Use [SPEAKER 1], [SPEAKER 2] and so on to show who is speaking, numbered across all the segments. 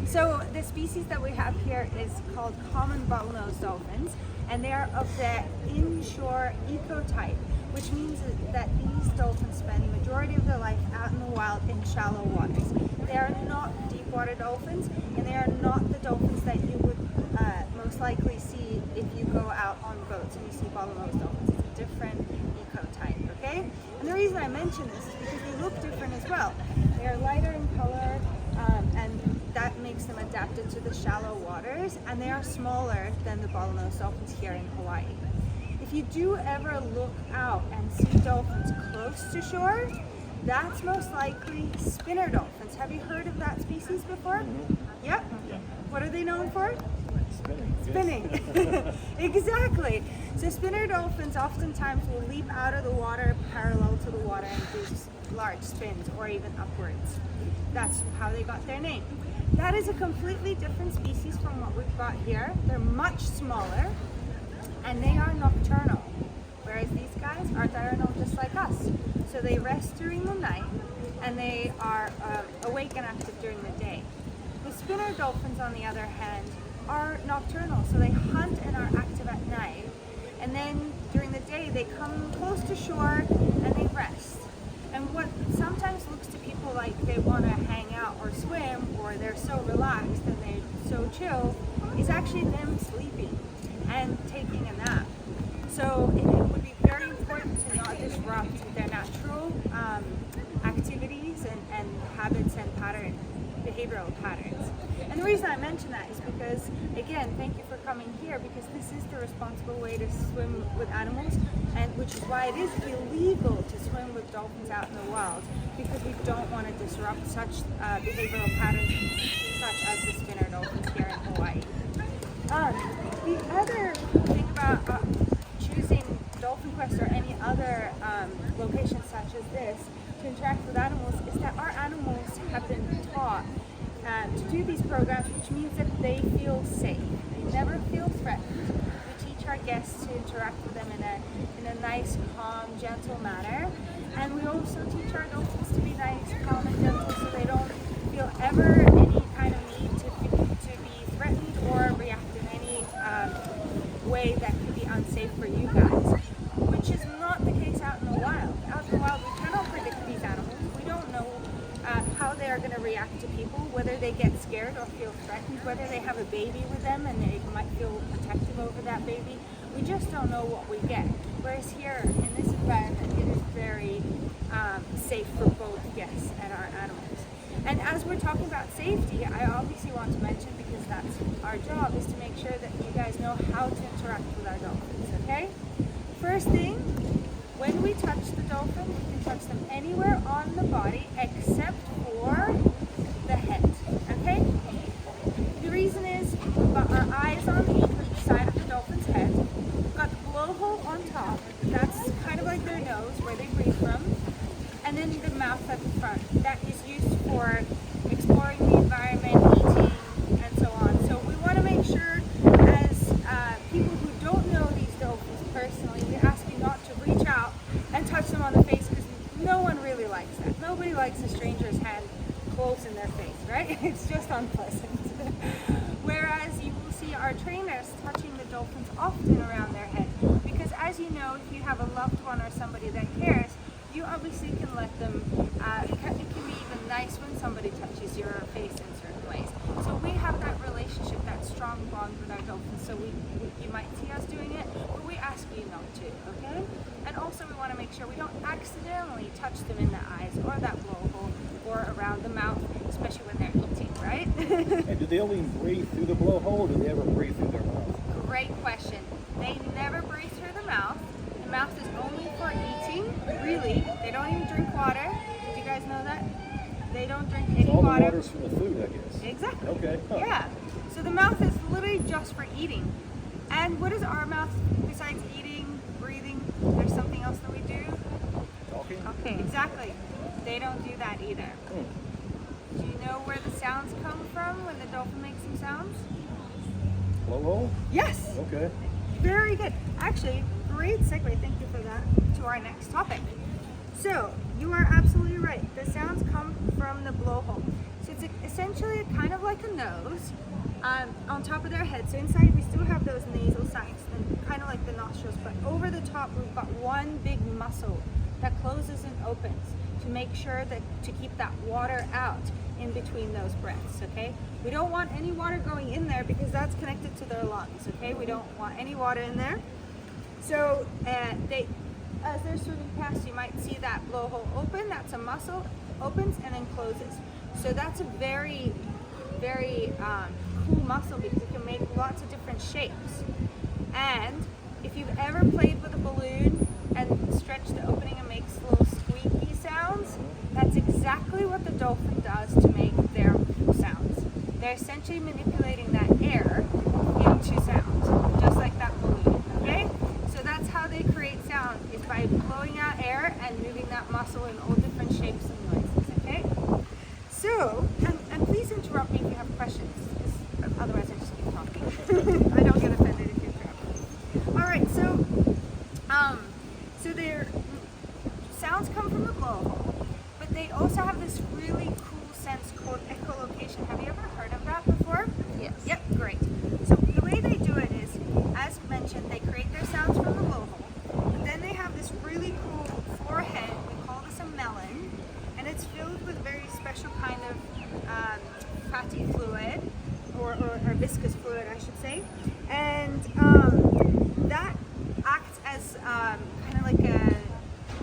[SPEAKER 1] So the species that we have here is called common bottlenose dolphins, and they are of the inshore ecotype, which means that these dolphins spend the majority of their life out in the wild in shallow waters. They are not deep water dolphins, and they are not the dolphins that you would most likely see if you go out on boats and you see bottlenose dolphins. It's a different ecotype, okay? And the reason I mention this is because they look different as well. They are lighter in color, and that makes them adapted to the shallow waters, and they are smaller than the bottlenose dolphins here in Hawaii. If you do ever look out and see dolphins close to shore, that's most likely spinner dolphins. Have you heard of that species before? Yep. Yeah. What are they known for? Spinning. Exactly. So spinner dolphins oftentimes will leap out of the water parallel to the water and do large spins, or even upwards. That's how they got their name. That is a completely different species from what we've got here. They're much smaller, and they are nocturnal, whereas these guys are diurnal just like us. So they rest during the night, and they are awake and active during the day. The spinner dolphins, on the other hand, are nocturnal, so they hunt and are active at night, and then during the day they come close to shore and they rest. And what sometimes looks to people like they want to hang out or swim, or they're so relaxed and they're so chill, is actually them sleeping and taking a nap. So it would be very important to not disrupt their natural activities and habits and behavioral patterns. And the reason I mention that is because, again, thank you for coming here, because this is the responsible way to swim with animals, and which is why it is illegal to swim with dolphins out in the wild, because we don't want to disrupt such behavioral patterns such as the spinner dolphins here in Hawaii. The other thing about choosing Dolphin Quest or any other location such as this to interact with animals is that our animals have been taught to do these programs, which means that they feel safe. They never feel threatened. We teach our guests to interact with them in a nice, calm, gentle manner. And we also teach our dolphins to be nice, calm, and gentle, so they don't feel ever any kind of need to be threatened or react in any way that could be unsafe for you guys, which is not the case out in the wild. Out in the wild, we cannot predict these animals. We don't know how they are going to react to people, whether they get scared or feel threatened, whether they have a baby with them and they might feel protective over that baby. We just don't know what we get. Whereas here in this environment, it is very safe for both guests and our animals. And as we're talking about safety, I obviously want to mention, because that's our job, is to make sure that you guys know how to interact with our dolphins, okay? First thing, when we touch the dolphin, we can touch them anywhere on the body except for the head, okay? The reason is we've got our eyes on the side of the dolphin's head. We've got the blowhole on top. That's kind of like their nose, where they breathe from. And then the mouth at the front. That is used for exploring the environment, eating, and so on. So we want to make sure, as people who don't know these dolphins personally, we ask you not to reach out and touch them on the face, because no one really likes that. Nobody likes a stranger's hand close in their face, right? It's just unpleasant. Whereas you will see our trainers touching the dolphins often around their head, because as you know, if you have a loved one or somebody that cares, you obviously can let them, it can be even nice when somebody touches your face in certain ways. So we have that relationship, that strong bond with our dolphins, so you might see us doing it, but we ask you not to, okay? And also we want to make sure we don't accidentally touch them in the eyes or that blowhole or around the mouth, especially when they're eating, right?
[SPEAKER 2] And do they only breathe through the blowhole, or do they ever breathe through their mouth?
[SPEAKER 1] Great question. They never breathe through the mouth. The mouth is only for eating, really. They don't even drink water. Did you guys know that? They don't drink any
[SPEAKER 2] all
[SPEAKER 1] water.
[SPEAKER 2] The water's from the food, I guess.
[SPEAKER 1] Exactly.
[SPEAKER 2] Okay. Huh.
[SPEAKER 1] Yeah. So the mouth is literally just for eating. And what is our mouth besides eating, breathing? There's something else that we do?
[SPEAKER 2] Talking?
[SPEAKER 1] Okay, exactly. They don't do that either. Do you know where the sounds come from when the dolphin makes some sounds?
[SPEAKER 2] Blowhole?
[SPEAKER 1] Yes.
[SPEAKER 2] Okay.
[SPEAKER 1] Very good. Actually, great segue, thank you for that, to our next topic. So, you are absolutely right. The sounds come from the blowhole. So It's essentially kind of like a nose on top of their head. So inside we still have those nasal sacs, and kind of like the nostrils, but over the top we've got one big muscle that closes and opens to make sure that to keep that water out in between those breaths, okay? We don't want any water going in there because that's connected to their lungs, okay? We don't want any water in there. So as they're swimming past, you might see that blowhole open. That's a muscle, opens and then closes. So that's a very, very cool muscle because it can make lots of different shapes. And if you've ever played with a balloon and stretched the opening and makes little squeaky sounds, that's exactly what the dolphin does to make their sounds. They're essentially manipulating that air into sound, just like that balloon, okay? So that's how they create sound, is by blowing out air and moving that muscle in all different shapes and noises, okay? So, and please interrupt me if you have questions, because otherwise I just keep talking. I don't get offended if you interrupt me. All right, so their sounds come from the blowhole, but they also have this really cool sense called echolocation. Have you ever heard of that before?
[SPEAKER 3] Yes.
[SPEAKER 1] Yep, great. So the way they do it is, as mentioned, they create their sounds from the blowhole, but then they have this really cool forehead. We call this a melon, and it's filled with very special kind of fatty fluid, or viscous fluid, I should say, and that acts as kind of like a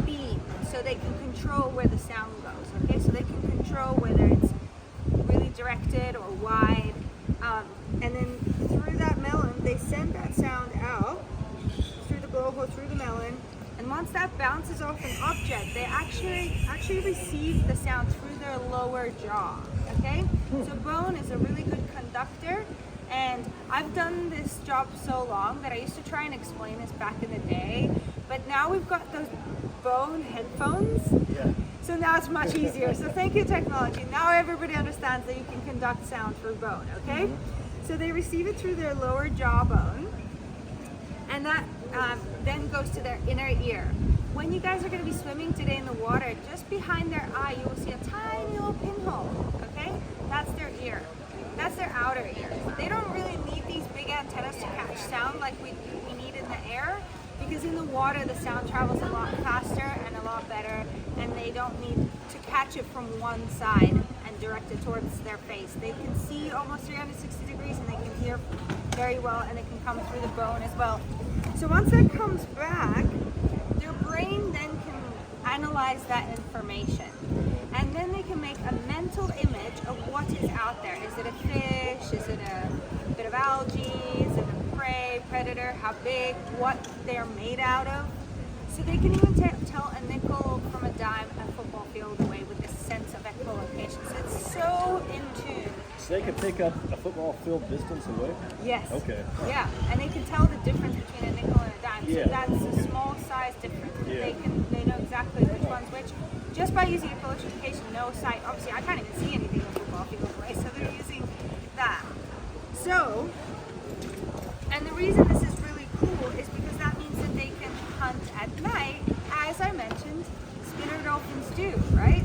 [SPEAKER 1] beam, so they can control where the sound goes, okay? So they can control whether it's really directed or wide, and then through that melon, they send that sound out through the blowhole, through the melon, and once that bounces off an object, they actually receive the sound through their lower jaw, okay? So bone is a really good conductor, and I've done this job so long that I used to try and explain this back in the day, but now we've got those bone headphones,
[SPEAKER 2] Yeah.
[SPEAKER 1] so now it's much easier. So thank you, technology. Now everybody understands that you can conduct sound through bone, okay? So they receive it through their lower jawbone, and that then goes to their inner ear. When you guys are going to be swimming today in the water, just behind their eye, you will see a tiny little pinhole, okay? That's their ear. That's their outer ear. They don't really need these big antennas to catch sound like we need in the air, because in the water the sound travels a lot faster and a lot better, and they don't need to catch it from one side and direct it towards their face. They can see almost 360 degrees, and they can hear very well, and it can come through the bone as well. So once that comes back, their brain then can analyze that information, and then they can make a mental image of what is out there. Is it a fish? Is it a bit of algae? Is it a prey, predator? How big? What they're made out of? So they can even tell a nickel from a dime a football field away with this sense of echolocation. So it's so in tune.
[SPEAKER 2] So they can pick up a football field distance away?
[SPEAKER 1] Yes.
[SPEAKER 2] Okay.
[SPEAKER 1] Yeah, and they can tell the difference between a nickel and a dime.
[SPEAKER 2] Yeah.
[SPEAKER 1] So that's a small size difference.
[SPEAKER 2] Yeah.
[SPEAKER 1] They know exactly which one's which. Just by using echolocation, no sight. Obviously, I can't even see anything in a football field away, so they're using that. So, and the reason this is really cool is because that means that they can hunt at night, as I mentioned, spinner dolphins do, right?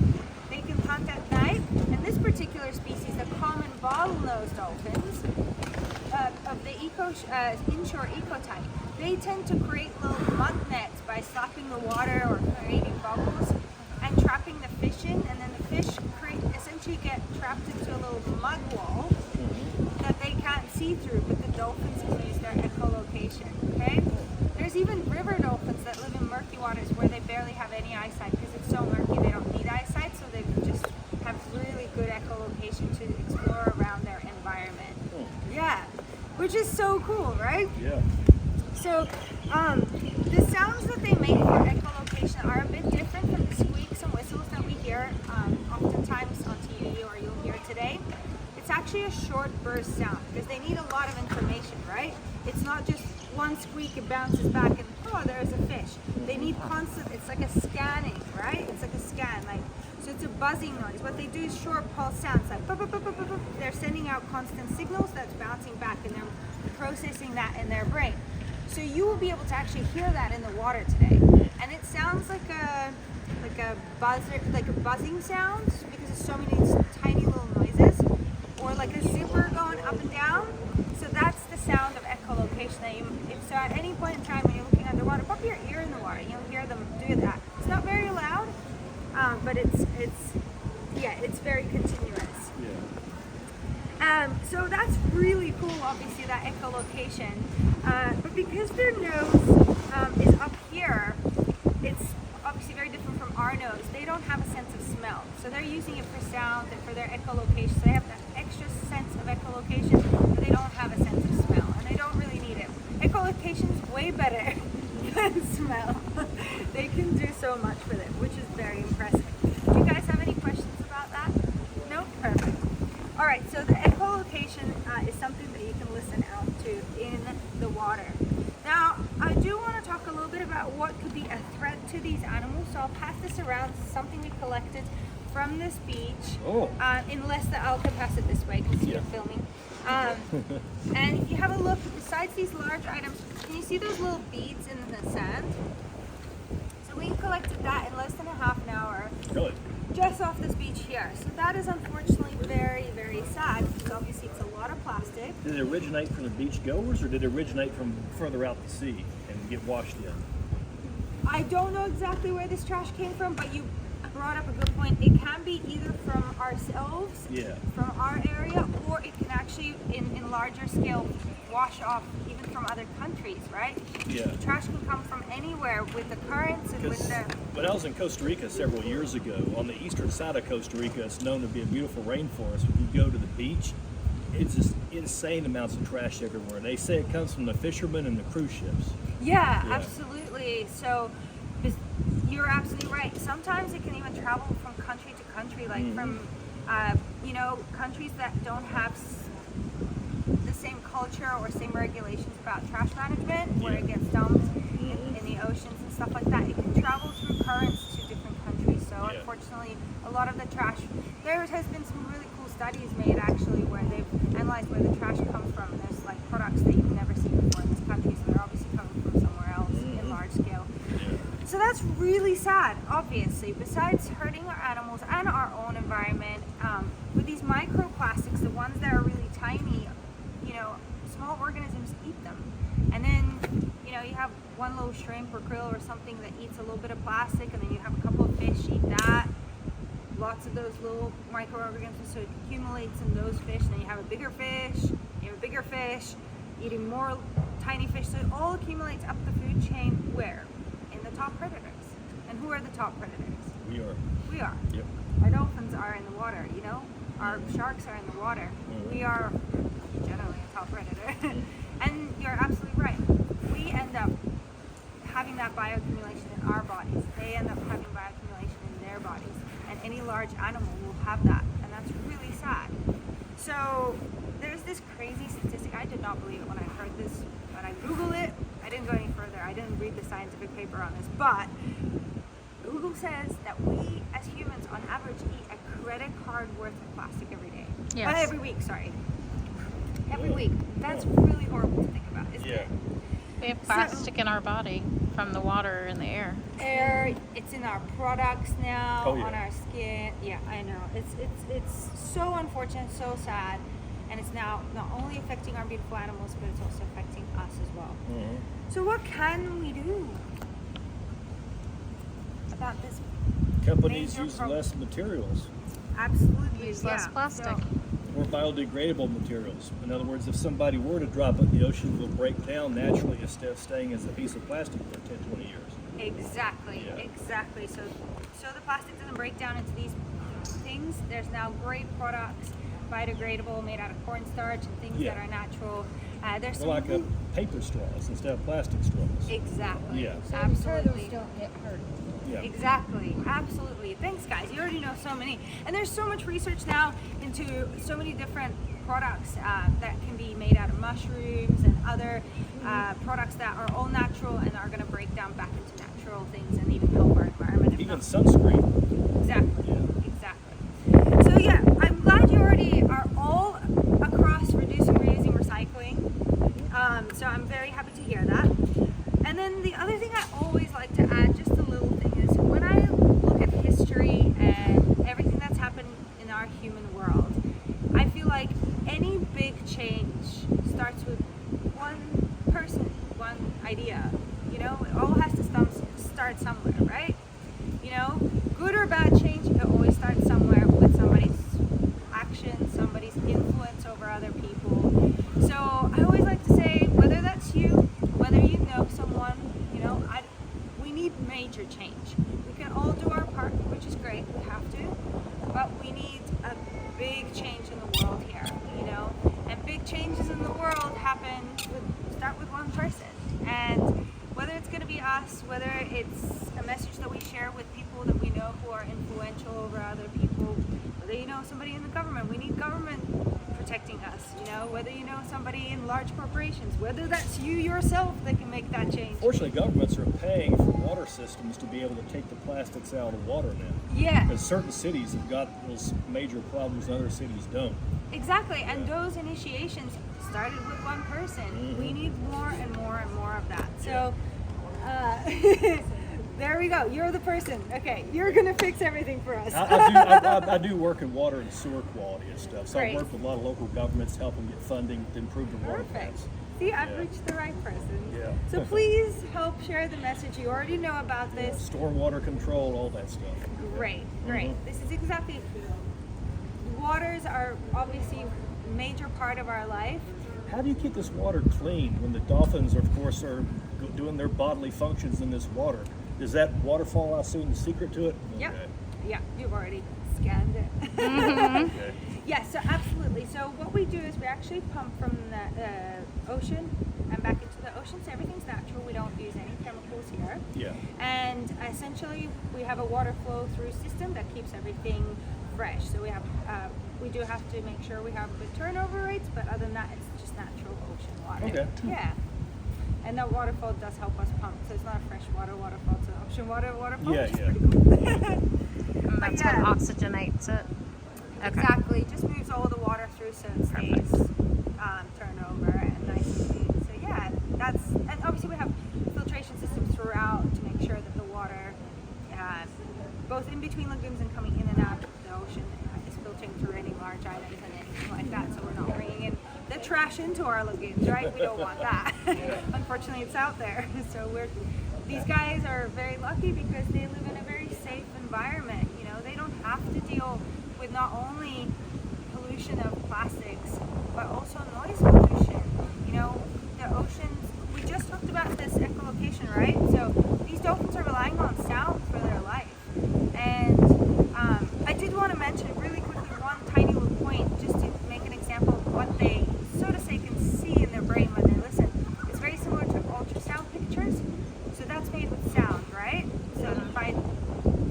[SPEAKER 1] They can hunt at night, and this particular species, the common bottlenose dolphins, of the inshore ecotype, they tend to create little mud nets by slapping the water or creating bubbles and trapping the fish in, and then the fish essentially get trapped into a little mud wall that they can't see through, but the dolphins can use their echolocation, okay? There's even river dolphins that live in murky waters where they barely have any eyesight because it's so murky they don't need eyesight, so they just have really good echolocation to explore around their environment. Yeah, which is so cool, right?
[SPEAKER 2] Yeah.
[SPEAKER 1] So the sounds that they make for echolocation are a bit different from the squeaks and whistles that we hear oftentimes on TV or you'll hear today. It's actually a short burst sound because they need a lot of information, right? It's not just one squeak, it bounces back and oh, there's a fish. They need constant, it's like a scanning, right? It's like a scan, so it's a buzzing noise. What they do is short pulse sounds, like bup, bup, bup, bup, bup, bup. They're sending out constant signals that's bouncing back, and they're processing that in their brain. So you will be able to actually hear that in the water today, and it sounds like a buzzing sound because there's so many tiny little noises. or like a zipper going up and down. So that's the sound of echolocation. So at any point in time when you're looking underwater, pop your ear in the water. You'll hear them do that. It's not very loud, but it's very continuous. So that's really cool, obviously, that echolocation. But because their nose is up here, it's obviously very different from our nose. They don't have a sense of smell. So they're using it for sound and for their echolocation. So they have that extra sense of echolocation, but they don't have a sense of smell. And they don't really need it. Echolocation is way better than smell. They can do so much with it, which is very impressive. Do you guys have any questions about that? No? Perfect. All right, so the echolocation is something that you can listen out to in the water. Now, I do want to talk a little bit about what could be a threat to these animals. So I'll pass this around. This is something we collected from this beach.
[SPEAKER 2] Oh.
[SPEAKER 1] Unless I'll pass it this way because you're filming. And if you have a look, besides these large items, can you see those little beads in the sand? So we collected that in less than a half an hour.
[SPEAKER 2] Really?
[SPEAKER 1] Just off this beach here. So that is unfortunately very, very sad because obviously it's a lot of plastic.
[SPEAKER 2] Did it originate from the beach goers, or did it originate from further out to sea and get washed in?
[SPEAKER 1] I don't know exactly where this trash came from, but you brought up a good point. It can be either from ourselves, from our area, or it can actually, in larger scale, wash off even from other countries, right?
[SPEAKER 2] Yeah.
[SPEAKER 1] Trash can come from anywhere with the currents and with the...
[SPEAKER 2] When I was in Costa Rica several years ago, on the eastern side of Costa Rica, it's known to be a beautiful rainforest. When you go to the beach, it's just insane amounts of trash everywhere. They say it comes from the fishermen and the cruise ships.
[SPEAKER 1] Yeah, absolutely. So you're absolutely right. Sometimes it can even travel from country to country, like from, countries that don't have the same culture or same regulations about trash management, where it gets dumped in the oceans and stuff like that. It can travel through currents to different countries. So unfortunately, a lot of the trash, there has been some really cool studies made actually where they've analyzed where the trash comes from, and there's like products that you've never seen before in this country, so they're obviously coming from somewhere else in large scale. So that's really sad, obviously. Besides hurting our animals and our own environment, with these microplastics, the ones that are really tiny, small organisms eat them. And then, you have one little shrimp or krill or something that eats a little bit of plastic, and then you have a couple of fish eat that. Lots of those little microorganisms, so it accumulates in those fish, and then you have a bigger fish, eating more tiny fish, so it all accumulates up the food chain where? In the top predators. And who are the top predators? We are.
[SPEAKER 2] Yep.
[SPEAKER 1] Our dolphins are in the water, Our sharks are in the water. We are generally a top predator. And you're absolutely right. We end up having that bioaccumulation in our bodies. They end up having bioaccumulation in their bodies. And any large animal will have that. And that's really sad. So there's this crazy statistic. I did not believe it when I heard this, but I Googled it. I didn't go any further. I didn't read the scientific paper on this. But Google says that we as humans on average eat a credit card worth of plastic every day.
[SPEAKER 3] Yes.
[SPEAKER 1] Every week, sorry. Every week. That's really horrible to think about, isn't it?
[SPEAKER 3] We have plastic in our body from the water and the air.
[SPEAKER 1] It's in our products now,
[SPEAKER 2] Oh, yeah.
[SPEAKER 1] on our skin. Yeah, I know. It's so unfortunate, so sad, and it's now not only affecting our beautiful animals, but it's also affecting us as well. So what can we do about this?
[SPEAKER 2] Companies
[SPEAKER 1] Major
[SPEAKER 2] use
[SPEAKER 1] problem.
[SPEAKER 2] less materials
[SPEAKER 1] Absolutely,
[SPEAKER 3] Use less plastic.
[SPEAKER 1] So,
[SPEAKER 2] or biodegradable materials. In other words, if somebody were to drop it, the ocean will break down naturally instead of staying as a piece of plastic for 10, 20 years.
[SPEAKER 1] exactly. So the plastic doesn't break down into these things. There's now great products, biodegradable, made out of cornstarch and things that are natural. There's some
[SPEAKER 2] Like paper straws instead of plastic straws.
[SPEAKER 1] Exactly.
[SPEAKER 2] Yeah.
[SPEAKER 4] So
[SPEAKER 1] Absolutely.
[SPEAKER 4] the turtles don't get hurt.
[SPEAKER 2] Yeah.
[SPEAKER 1] Exactly. Absolutely. Thanks, guys. You already know so many. And there's so much research now into so many different products that can be made out of mushrooms and other products that are all natural and are going to break down back into natural things and even help our environment. if
[SPEAKER 2] Even
[SPEAKER 1] not-
[SPEAKER 2] sunscreen.
[SPEAKER 1] Exactly.
[SPEAKER 2] Yeah.
[SPEAKER 1] Exactly. So yeah, I'm glad you already are all across reducing, reusing, recycling. So I'm very happy to hear that. And then the other thing I always like to add, just a little thing, is when I look at history and everything that's happened in our human world, I feel like starts with one person, one idea. You know, it all has to start somewhere, right? You know, good or bad change, it always starts somewhere with somebody's action, somebody's influence over other people. So I always like to say, whether that's you, whether you know someone, you know, we need major change. We can all do our part, which is great, we have to, but we need a big change in the world here, you know, and big changes in the world start with one person. And whether it's going to be us, whether it's a message that we share with people that we know who are influential over other people, whether you know somebody in the government, we need government protecting us, you know, whether you know somebody in large corporations, whether that's you yourself that can make that change.
[SPEAKER 2] Fortunately, governments are paying for water systems to be able to take the plastics out of water now.
[SPEAKER 1] Yeah.
[SPEAKER 2] Because certain cities have got those major problems and other cities don't.
[SPEAKER 1] Exactly, and those initiations started with one person.
[SPEAKER 2] Mm-hmm.
[SPEAKER 1] We need more and more and more of that. So, there we go. You're the person. Okay, you're gonna fix everything for us.
[SPEAKER 2] I do work in water and sewer quality and stuff. So
[SPEAKER 1] Great.
[SPEAKER 2] I work with a lot of local governments, help them get funding to improve the water
[SPEAKER 1] Perfect.
[SPEAKER 2] plants.
[SPEAKER 1] See, I've
[SPEAKER 2] Yeah.
[SPEAKER 1] reached the right person.
[SPEAKER 2] Yeah.
[SPEAKER 1] So please help share the message. You already know about this.
[SPEAKER 2] Stormwater control, all that stuff.
[SPEAKER 1] Great, great.
[SPEAKER 2] Mhm.
[SPEAKER 1] This is exactly. Waters are obviously a major part of our life.
[SPEAKER 2] How do you keep this water clean when the dolphins, of course, are doing their bodily functions in this water? Does that waterfall, I assume, the secret to it?
[SPEAKER 1] Yep.
[SPEAKER 2] Okay.
[SPEAKER 1] Yeah, you've already scanned it.
[SPEAKER 2] Okay.
[SPEAKER 1] Yeah, so absolutely. So what we do is we actually pump from the ocean and back into the ocean. So everything's natural. We don't use any chemicals here.
[SPEAKER 2] Yeah.
[SPEAKER 1] And essentially, we have a water flow through system that keeps everything fresh. So we do have to make sure we have good turnover rates, but other than that, it's just natural ocean water.
[SPEAKER 2] Okay.
[SPEAKER 1] Yeah. And that waterfall does help us pump. So it's not a freshwater waterfall, it's an ocean waterfall.
[SPEAKER 2] Yeah,
[SPEAKER 1] which is
[SPEAKER 2] yeah.
[SPEAKER 1] pretty cool.
[SPEAKER 3] And that's
[SPEAKER 1] yeah.
[SPEAKER 3] what oxygenates it. Okay.
[SPEAKER 1] Exactly. Just moves all the water through so it stays turnover and nice and clean. So yeah, and obviously we have filtration systems throughout to make sure that the water, both in between lagoons and coming in and out of the ocean, is filtering through any large islands and anything like that. So we're not bringing in the trash into our lagoons, right? We don't want that. Unfortunately, it's out there. So these guys are very lucky because they live in a very safe environment. You know, they don't have to deal with not only pollution of plastics, but also noise pollution. You know, the oceans, we just talked about this echolocation, right? So these dolphins are relying on sound for their life. And I did want to mention really quickly one tiny little point just to make an example of what they, so to say, can see in their brain when they listen. It's very similar to ultrasound pictures. So that's made with sound, right? So by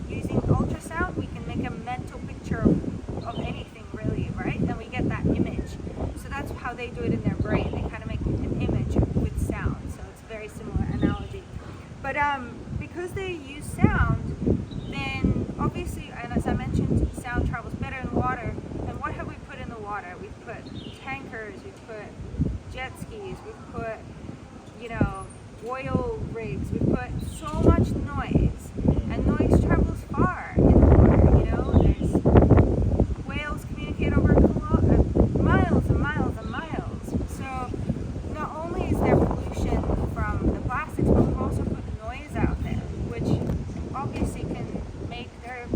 [SPEAKER 1] using ultrasound, we can make a mental picture of anything really, right? And we get that image. So that's how they do it in their brain. They kind of make an image with sound. So it's a very similar analogy. But because they use sound, then obviously, and as I mentioned, sound travels better in water. And what have we put in the water? We've put tankers, we've put jet skis, we've put, you know, oil rigs, we've put so much noise. And noise travels far in the water, you know. There's whales communicate over miles and miles and miles. So not only is there pollution from the plastics, but we've also put noise out there, which obviously can make their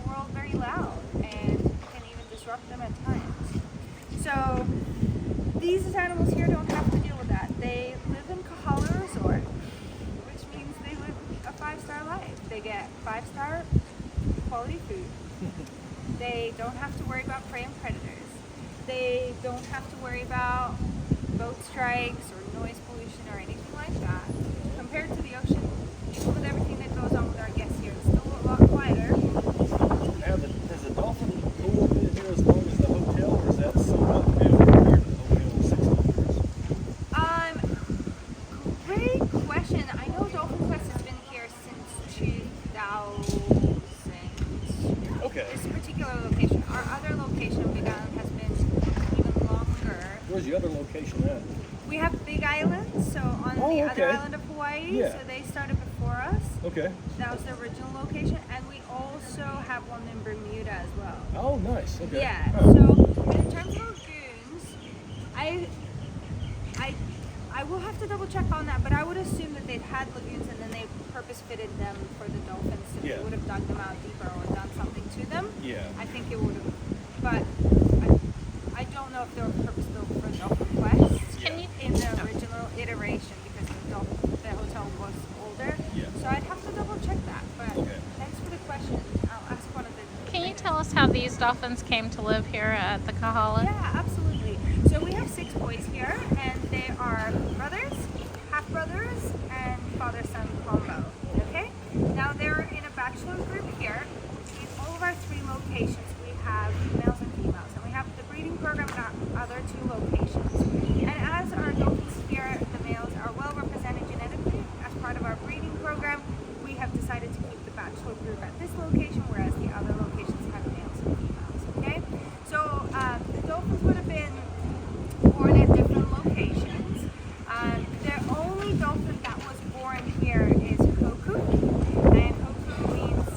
[SPEAKER 1] world very loud and can even disrupt them at times. So these animals here don't have to deal with that. They live in Kahala Resort, which means they live a 5-star life. They get 5-star quality food. They don't have to worry about prey and predators. They don't have to worry about boat strikes or noise pollution or anything like that. Compared to the ocean, even with everything that goes on with our guests here, it's still a lot quieter.
[SPEAKER 2] Now, does the dolphin pool been here as long as the hotel, or is that somewhat new compared to the hotel 60 years?
[SPEAKER 1] Great question. I know Dolphin Quest has been here since 2000.
[SPEAKER 2] Okay.
[SPEAKER 1] This particular location. Our other location, Big Island, has been even longer.
[SPEAKER 2] Where's the other location at?
[SPEAKER 1] We have Big Island, so on
[SPEAKER 2] Oh,
[SPEAKER 1] the
[SPEAKER 2] okay.
[SPEAKER 1] other island of Hawaii.
[SPEAKER 2] Yeah.
[SPEAKER 1] So they started before us.
[SPEAKER 2] Okay.
[SPEAKER 1] That was the original location, and we also have one in Bermuda as well.
[SPEAKER 2] Oh, nice. Okay.
[SPEAKER 1] Yeah.
[SPEAKER 2] Oh.
[SPEAKER 1] So in terms of lagoons, I will have to double check on that, but I would assume that they'd had lagoons and then they purpose fitted them for the dolphins, so
[SPEAKER 2] Yeah.
[SPEAKER 1] they would have dug them out deeper or done something to them.
[SPEAKER 2] Yeah.
[SPEAKER 1] I think it would have, but I don't know if they were purpose built for Dolphin Quest
[SPEAKER 3] Can you?
[SPEAKER 1] in the original iteration because the hotel was older.
[SPEAKER 2] Yeah.
[SPEAKER 1] So I'd have to double check that. But
[SPEAKER 2] Okay.
[SPEAKER 1] thanks for the question. I'll ask one of the.
[SPEAKER 3] Can you tell us how these dolphins came to live here at the Kahala?
[SPEAKER 1] Yeah, absolutely. So we have 6 boys here, and they are brothers, half brothers, and father-son combo. Okay. Now they're in a bachelor group here. In all of our 3 locations, we have males and females, and we have the breeding program in our other 2 locations. And as our dolphins here, the males are well represented genetically as part of our breeding program, we have decided to keep the bachelor group at this location, whereas the other locations have males and females. Okay, so the dolphins would have been born at different locations. The only dolphin that was born here is Koku, and Koku means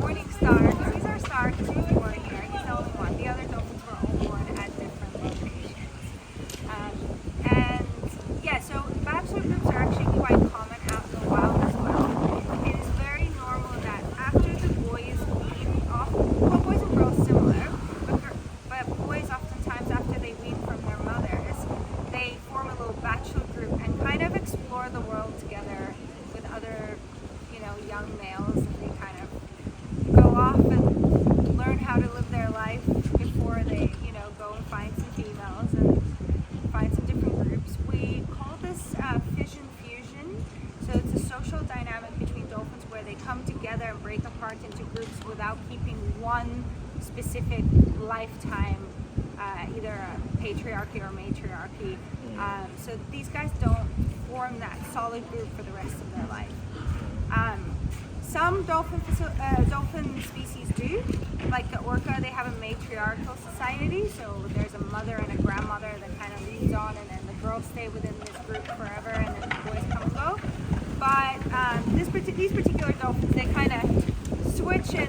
[SPEAKER 1] morning star. Because he's our star, because he was born here. He's the only one. The other dolphins were all born at different locations. And yeah, so bachelor groups are actually quite common out in the wild as well. It is very normal that after the boys wean off, well, boys and girls similar, but boys oftentimes after they wean from their mothers, they form a little bachelor group and kind of explore the world together with other, young males. And they kind of go off and learn how to live their life before they, go and find some females and find some different groups. We call this fission fusion. So it's a social dynamic between dolphins where they come together and break apart into groups without keeping one specific lifetime, either a patriarchy or matriarchy. So these guys don't form that solid group for the rest of their life. Some dolphin species do, like the orca. They have a matriarchal society, so there's a mother and a grandmother that kind of leads on, and then the girls stay within this group forever, and then the boys come and go. But these particular dolphins, they kind of switch and